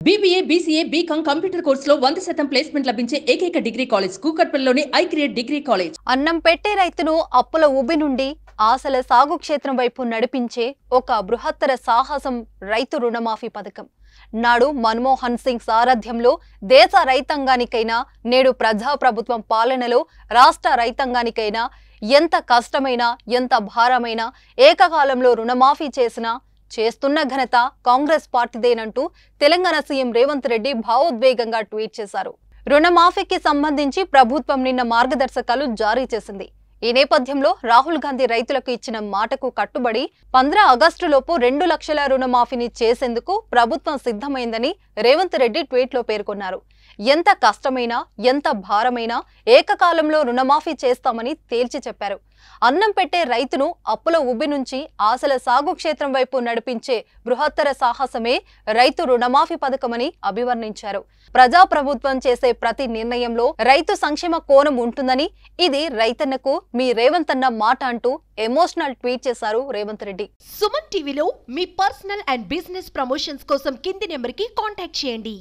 BBA, BCA, BCom computer కోర్సులో 100% placement లభించే ఏకైక డిగ్రీ కాలేజ్ కూకట్పల్లిలోని ఐక్రియేట్ డిగ్రీ కాలేజ్. అన్నం పెట్టే రైతును అప్పుల ఊబి నుండి ఆశల సాగు క్షేత్రం వైపు నడిపించే ఒక బృహత్తర సాహసం రైతు రుణమాఫీ పథకం. నాడు మన్మోహన్ సింగ్ సారథ్యంలో దేశ రైతాంగానికైనా, నేడు ప్రజాప్రభుత్వం పాలనలో రాష్ట్ర రైతాంగానికైనా ఎంత కష్టమైనా, ఎంత భారమైనా ఏకకాలంలో రుణమాఫీ చేస్తున్న ఘనత కాంగ్రెస్ పార్టీదేనంటూ తెలంగాణ సీఎం రేవంత్ రెడ్డి భావోద్వేగంగా ట్వీట్ చేశారు. రుణమాఫీకి సంబంధించి ప్రభుత్వం నిన్న మార్గదర్శకాలు జారీ చేసింది. ఈ నేపథ్యంలో రాహుల్ గాంధీ రైతులకు ఇచ్చిన మాటకు కట్టుబడి 15 ఆగస్టులోపు 2 లక్షల రుణమాఫీని చేసేందుకు ప్రభుత్వం సిద్ధమైందని రేవంత్ రెడ్డి ట్వీట్లో పేర్కొన్నారు. ఎంత కష్టమైనా, ఎంత భారమైనా ఏకకాలంలో రుణమాఫీ చేస్తామని తేల్చి చెప్పారు. అన్నం పెట్టే రైతును అప్పుల ఉబ్బి నుంచి ఆశల సాగు క్షేత్రం వైపు నడిపించే బృహత్తర సాహసమే రైతు రుణమాఫీ పథకమని అభివర్ణించారు. ప్రజాప్రభుత్వం చేసే ప్రతి నిర్ణయంలో రైతు సంక్షేమ కోణం ఉంటుందని, ఇది రైతన్నకు మీ రేవంత్ అన్న మాట అంటూ ఎమోషనల్ ట్వీట్ చేశారు రేవంత్ రెడ్డి. సుమన్ టీవీలో మీ పర్సనల్ అండ్ బిజినెస్ ప్రమోషన్స్ కోసం కింది నెంబర్కి కాంటాక్ట్ చేయండి.